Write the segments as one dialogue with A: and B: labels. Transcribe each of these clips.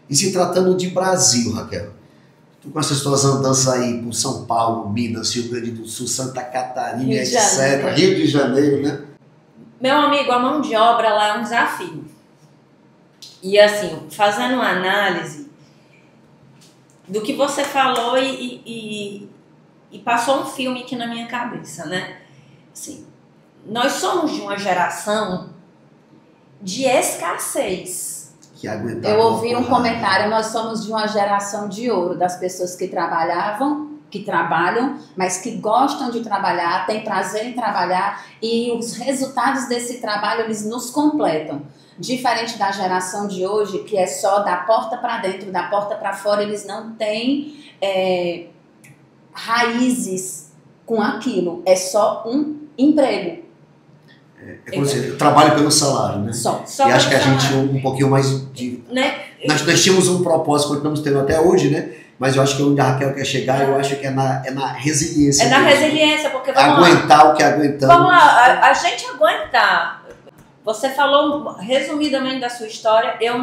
A: E se tratando de Brasil, Raquel, tu com essas tuas andanças aí por São Paulo, Minas, Rio Grande do Sul, Santa Catarina, etc., Rio de Janeiro, né?
B: Meu amigo, a mão de obra lá é um desafio. E assim, fazendo uma análise do que você falou e passou um filme aqui na minha cabeça, né? Assim, nós somos de uma geração de escassez.
C: Eu ouvi um comentário, nós somos de uma geração de ouro, das pessoas que trabalham, mas que gostam de trabalhar, têm prazer em trabalhar e os resultados desse trabalho, eles nos completam. Diferente da geração de hoje, que é só da porta para dentro, da porta para fora, eles não têm raízes com aquilo, é só um emprego.
A: É como se eu trabalho pelo salário, né?
C: Só
A: e acho que a gente um pouquinho mais de...
B: Né?
A: Nós tínhamos um propósito, continuamos tendo até hoje, né? Mas eu acho que onde a Raquel quer chegar, eu acho que é na resiliência.
B: É na resiliência, porque vamos
A: aguentar o que aguentamos.
B: Vamos lá, a gente aguentar. Você falou resumidamente da sua história, eu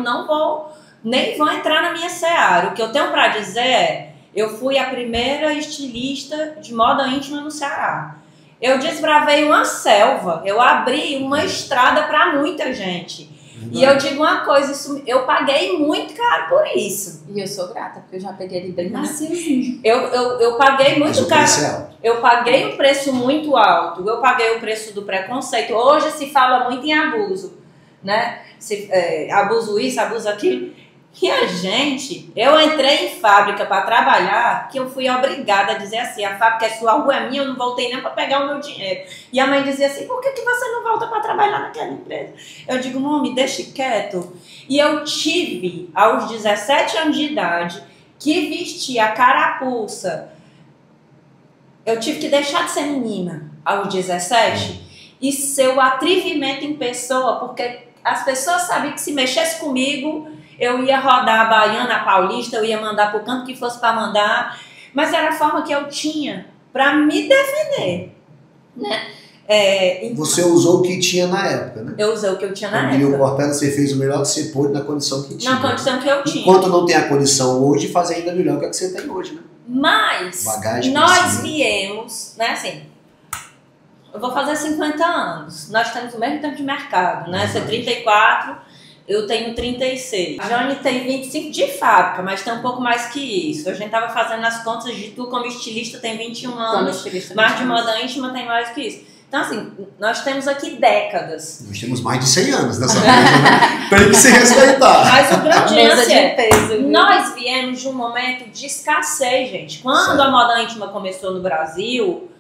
B: nem vou entrar na minha seara. O que eu tenho para dizer é, eu fui a primeira estilista de moda íntima no Ceará. Eu desbravei uma selva, eu abri uma estrada para muita gente. E eu digo uma coisa, eu paguei muito caro por isso.
C: E eu sou grata, porque eu já peguei ele bem maciozinho.
B: Eu paguei muito caro. Eu paguei um preço muito alto. Eu paguei o preço do preconceito. Hoje se fala muito em abuso, né? Abuso isso, abuso aquilo. E eu entrei em fábrica para trabalhar, que eu fui obrigada a dizer assim, a fábrica é sua, a rua é minha, eu não voltei nem para pegar o meu dinheiro. E a mãe dizia assim, por que você não volta para trabalhar naquela empresa? Eu digo, mãe, me deixe quieto. E eu tive, aos 17 anos de idade, que vestir a carapuça. Eu tive que deixar de ser menina aos 17 e ser o atrevimento em pessoa, porque as pessoas sabiam que se mexesse comigo, eu ia rodar a baiana, a paulista, eu ia mandar pro canto que fosse para mandar, mas era a forma que eu tinha para me defender, né?
A: Você usou o que tinha na época, né?
B: Eu usei o que eu tinha na
A: época.
B: época.
A: Cortella, você fez o melhor que você pôde na condição que tinha.
B: Na condição que eu tinha.
A: Enquanto não tem a condição hoje, faz ainda melhor que a que você tem hoje, né?
B: Mas nós viemos, né, assim, eu vou fazer 50 anos, nós temos o mesmo tempo de mercado, né? Você 34... Eu tenho 36. A Jane tem 25 de fábrica, mas tem um pouco mais que isso. A gente tava fazendo as contas de tu como estilista tem 21 anos, mas de moda íntima tem mais que isso. Então, assim, nós temos aqui décadas.
A: Nós temos mais de 100 anos nessa coisa, né? Tem que se respeitar.
B: Mas o grande lance é, nós viemos de um momento de escassez, gente. Quando a moda íntima começou no Brasil,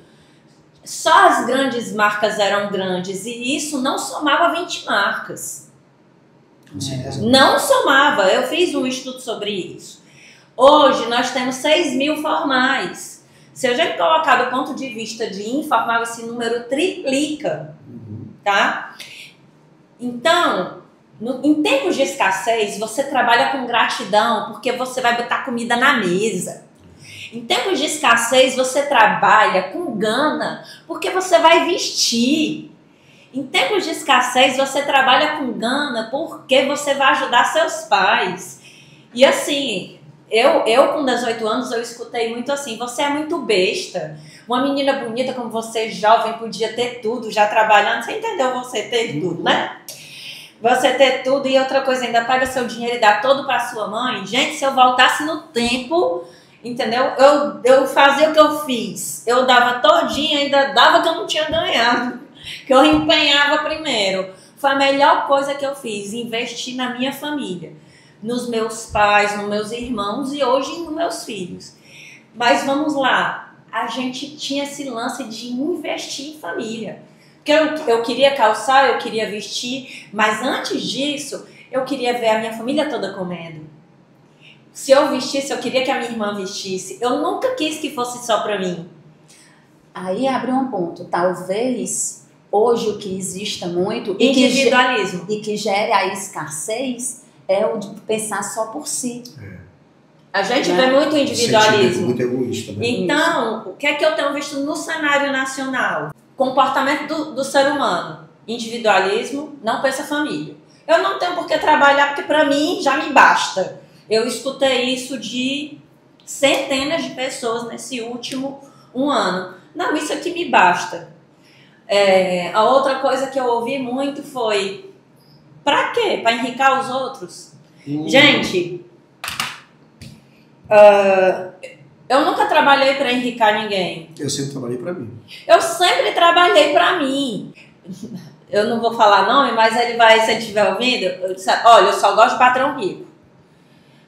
B: só as grandes marcas eram grandes e isso não somava 20 marcas. Não somava, eu fiz um estudo sobre isso. Hoje nós temos 6 mil formais. Se a gente colocar do ponto de vista de informal, esse número triplica, tá? Então, em tempos de escassez, você trabalha com gratidão, porque você vai botar comida na mesa. Em tempos de escassez, você trabalha com gana, porque você vai vestir. Em tempos de escassez, você trabalha com gana porque você vai ajudar seus pais. E assim, eu com 18 anos, eu escutei muito assim, você é muito besta. Uma menina bonita como você, jovem, podia ter tudo, já trabalhando. Você entendeu? Você ter tudo, né? Você ter tudo e outra coisa, ainda paga seu dinheiro e dá todo para sua mãe. Gente, se eu voltasse no tempo, entendeu? Eu fazia o que eu fiz. Eu dava todinha, ainda dava que eu não tinha ganhado. Que eu empenhava primeiro. Foi a melhor coisa que eu fiz, investir na minha família, nos meus pais, nos meus irmãos e hoje nos meus filhos. Mas vamos lá, a gente tinha esse lance de investir em família. Porque eu queria calçar, eu queria vestir, mas antes disso, eu queria ver a minha família toda comendo. Se eu vestisse, eu queria que a minha irmã vestisse. Eu nunca quis que fosse só pra mim.
C: Aí abre um ponto, talvez... Hoje o que exista muito
B: individualismo
C: e que gere a escassez é o de pensar só por si.
B: A gente vê muito individualismo.
A: Muito egoísta, né?
B: Então, o que é que eu tenho visto no cenário nacional? Comportamento do ser humano. Individualismo, não pensa família. Eu não tenho por que trabalhar porque para mim já me basta. Eu escutei isso de centenas de pessoas nesse último ano. Não, isso aqui me basta. A outra coisa que eu ouvi muito foi: pra quê? Pra enricar os outros? Gente, eu nunca trabalhei pra enricar ninguém.
A: Eu sempre trabalhei pra mim.
B: Eu sempre trabalhei pra mim. Eu não vou falar nome, mas ele vai, se ele estiver ouvindo, olha, eu só gosto de patrão rico.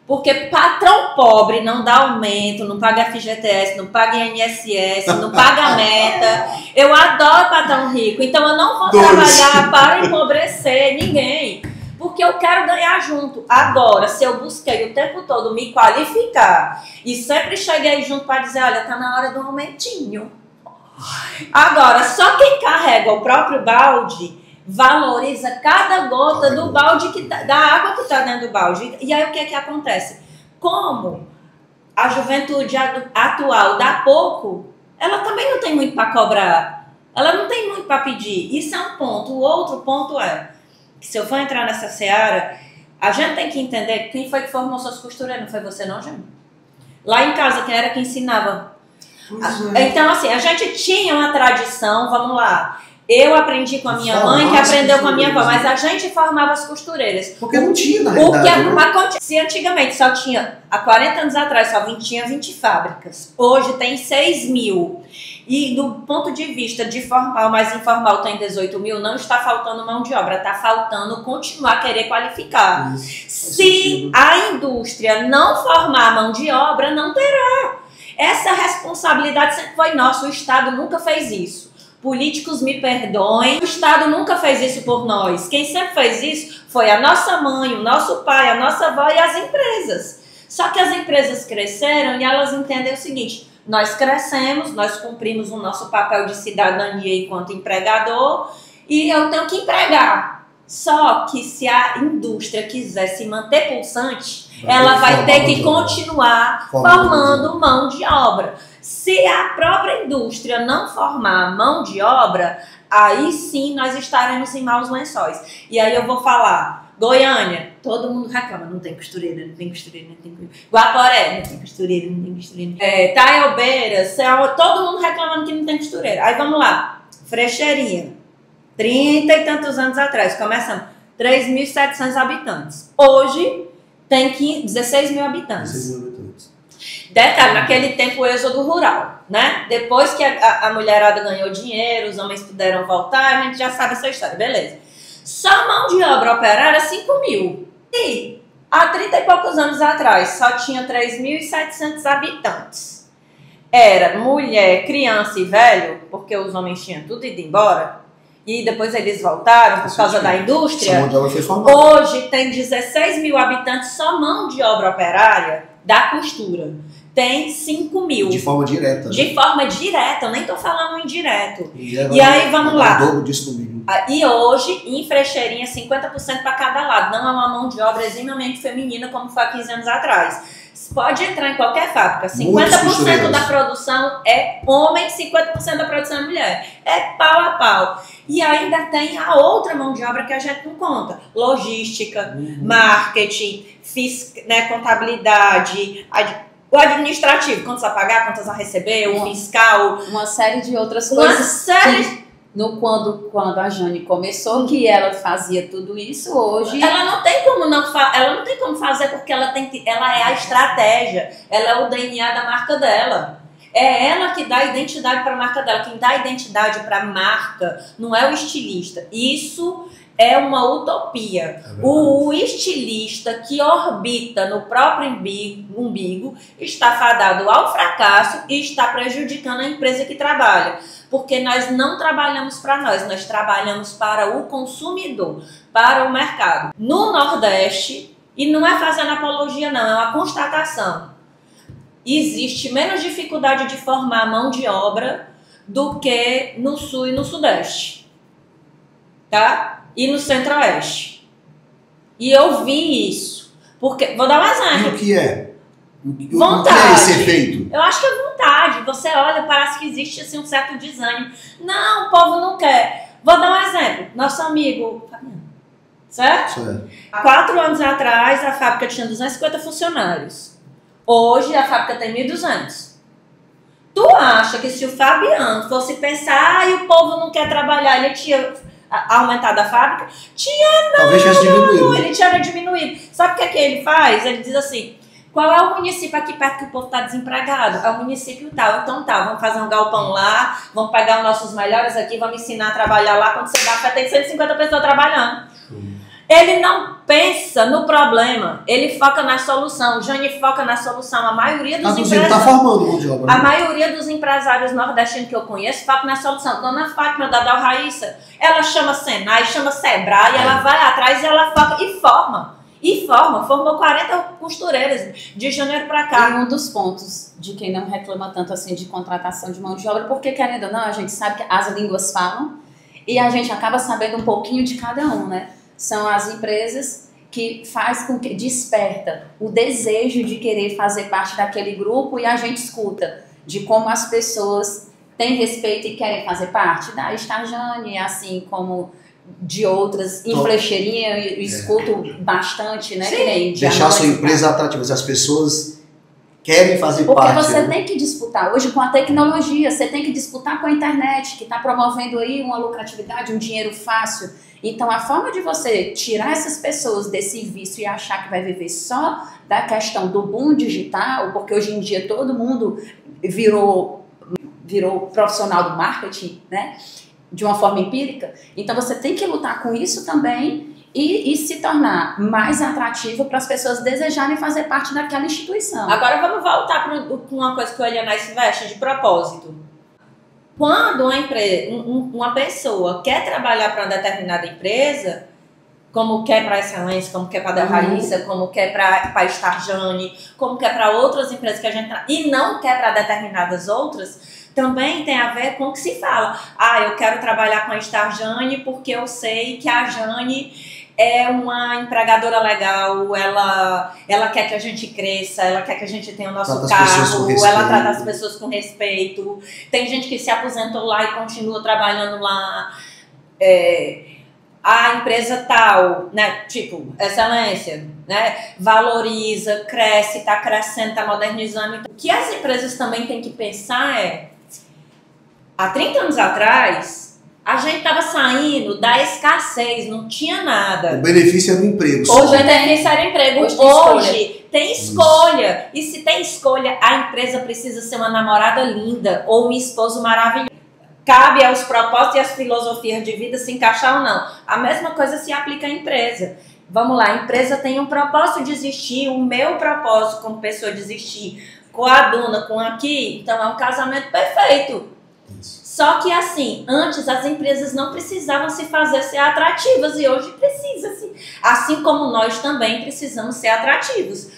B: Porque patrão pobre não dá aumento, não paga FGTS, não paga INSS, não paga meta. Eu adoro patrão rico, então eu não vou trabalhar para empobrecer ninguém. Porque eu quero ganhar junto. Agora, se eu busquei o tempo todo me qualificar e sempre cheguei junto para dizer, olha, tá na hora do aumentinho. Agora, só quem carrega o próprio balde valoriza cada gota do balde, da água que está dentro do balde. E aí o que é que acontece? Como a juventude atual dá pouco, ela também não tem muito para cobrar. Ela não tem muito para pedir. Isso é um ponto. O outro ponto é que, se eu for entrar nessa seara, a gente tem que entender quem foi que formou suas costureiras. Não foi você não, gente? Lá em casa, quem era que ensinava? Então, assim, a gente tinha uma tradição, vamos lá. Eu aprendi com a minha mãe, que aprendeu com a minha avó, mas a gente formava as costureiras.
A: Porque não tinha, na realidade.
B: Se antigamente só tinha, há 40 anos atrás, só tinha 20 fábricas. Hoje tem 6 mil. E do ponto de vista de formal, mais informal, tem 18 mil, não está faltando mão de obra, está faltando continuar a querer qualificar. Se a indústria não formar mão de obra, não terá. Essa responsabilidade sempre foi nossa, o Estado nunca fez isso. Políticos me perdoem, o Estado nunca fez isso por nós. Quem sempre fez isso foi a nossa mãe, o nosso pai, a nossa avó e as empresas. Só que as empresas cresceram e elas entendem o seguinte: nós crescemos, nós cumprimos o nosso papel de cidadania enquanto empregador e eu tenho que empregar. Só que se a indústria quiser se manter pulsante, ela vai ter que continuar formando mão de obra. Se a própria indústria não formar mão de obra, aí sim nós estaremos em maus lençóis. E aí eu vou falar: Goiânia, todo mundo reclama, não tem costureira, não tem costureira, não tem costureira. Guaporé, não tem costureira, não tem costureira. Taiobeiras, todo mundo reclamando que não tem costureira. Aí vamos lá, Frecheirinha, 30 e tantos anos atrás, começamos, 3.700 habitantes. Hoje tem 16 mil habitantes. 16 mil habitantes. Detalhe, naquele tempo o êxodo rural, né? Depois que a mulherada ganhou dinheiro, os homens puderam voltar, a gente já sabe essa história, beleza. Só mão de obra operária, 5 mil. E há 30 e poucos anos atrás, só tinha 3.700 habitantes. Era mulher, criança e velho, porque os homens tinham tudo ido embora. E depois eles voltaram por causa da indústria. Hoje tem 16 mil habitantes, só mão de obra operária da costura. Tem 5 mil.
A: De forma direta.
B: De forma direta, eu nem tô falando indireto. E aí, vamos lá. E hoje, em Frecheirinha, 50% para cada lado. Não é uma mão de obra eximamente feminina como foi há 15 anos atrás. Pode entrar em qualquer fábrica. 50% da produção é homem, 50% da produção é mulher. É pau a pau. E ainda tem a outra mão de obra que a gente não conta. Logística, marketing, contabilidade, o administrativo, quantos a pagar, quantos a receber, o fiscal.
C: Uma série de outras coisas. Quando a Jane começou, que ela fazia tudo isso, hoje...
B: Ela não tem como fazer, porque ela é a estratégia, ela é o DNA da marca dela. É ela que dá identidade para a marca dela. Quem dá identidade para a marca não é o estilista. Isso é uma utopia. O estilista que orbita no próprio umbigo está fadado ao fracasso e está prejudicando a empresa que trabalha. Porque nós não trabalhamos para nós trabalhamos para o consumidor, para o mercado. No Nordeste, e não é fazendo apologia não, é uma constatação, existe menos dificuldade de formar mão de obra do que no Sul e no Sudeste, tá? E no Centro-Oeste. E eu vi isso. Porque, vou dar um exemplo.
A: E o que é?
B: Vontade.
A: O que é esse efeito?
B: Eu acho que é vontade. Você olha, parece que existe assim, um certo desânimo. Não, o povo não quer. Vou dar um exemplo. Nosso amigo... Certo? 4 anos atrás, a fábrica tinha 250 funcionários. Hoje, a fábrica tem 1.200. Tu acha que se o Fabiano fosse pensar, e o povo não quer trabalhar, ele tinha aumentado a fábrica? Tinha não,
A: talvez tivesse diminuído.
B: Ele tinha diminuído. Sabe o que ele faz? Ele diz assim, qual é o município aqui perto que o povo está desempregado? É o município tal. Então tá, vamos fazer um galpão lá, vamos pegar os nossos melhores aqui, vamos ensinar a trabalhar lá. Quando você dá, vai ter 150 pessoas trabalhando. Ele não pensa no problema, ele foca na solução. O Jane foca na solução. A maioria dos empresários.
A: Tá formando mão de obra, né?
B: A maioria dos empresários nordestinos que eu conheço foca na solução. Dona Fátima da Del Raíssa, ela chama Senai, chama Sebrae, ela vai atrás e ela foca e forma. Formou 40 costureiras de janeiro para cá.
C: E um dos pontos de quem não reclama tanto assim de contratação de mão de obra, porque querendo ou não, a gente sabe que as línguas falam e a gente acaba sabendo um pouquinho de cada um, né? São as empresas que faz com que desperta o desejo de querer fazer parte daquele grupo e a gente escuta de como as pessoas têm respeito e querem fazer parte da Estarjane, assim como de outras, em Flecheirinha eu escuto bastante, né? Que nem
A: deixar a sua empresa atrativa, as pessoas querem fazer
C: porque
A: parte.
C: Porque você tem que disputar, hoje com a tecnologia, você tem que disputar com a internet, que está promovendo aí uma lucratividade, um dinheiro fácil. Então a forma de você tirar essas pessoas desse vício e achar que vai viver só da questão do boom digital, porque hoje em dia todo mundo virou profissional do marketing, né? De uma forma empírica, então você tem que lutar com isso também e se tornar mais atrativo para as pessoas desejarem fazer parte daquela instituição.
B: Agora vamos voltar para uma coisa que o Elianai se veste de propósito. Quando uma pessoa quer trabalhar para uma determinada empresa, como quer para a Excelência, como quer para a Del Raíssa, como quer para a Estarjane, como quer para outras empresas que a gente e não quer para determinadas outras, também tem a ver com o que se fala. Eu quero trabalhar com a Estarjane porque eu sei que a Jane é uma empregadora legal, ela quer que a gente cresça, ela quer que a gente tenha o nosso carro, ela trata as pessoas com respeito. Tem gente que se aposentou lá e continua trabalhando lá. A empresa tal, né, tipo, Excelência, né, valoriza, cresce, está crescendo, está modernizando. O que as empresas também têm que pensar há 30 anos atrás, a gente estava saindo da escassez, não tinha nada.
A: O benefício era o emprego.
B: Hoje o benefício era emprego. Hoje tem escolha. E se tem escolha, a empresa precisa ser uma namorada linda ou um esposo maravilhoso. Cabe aos propósitos e às filosofias de vida se encaixar ou não. A mesma coisa se aplica à empresa. Vamos lá, a empresa tem um propósito de existir, o meu propósito como pessoa de existir, com a Duna, com aqui, então é um casamento perfeito. Só que assim, antes as empresas não precisavam se fazer ser atrativas e hoje precisa-se. Assim como nós também precisamos ser atrativos.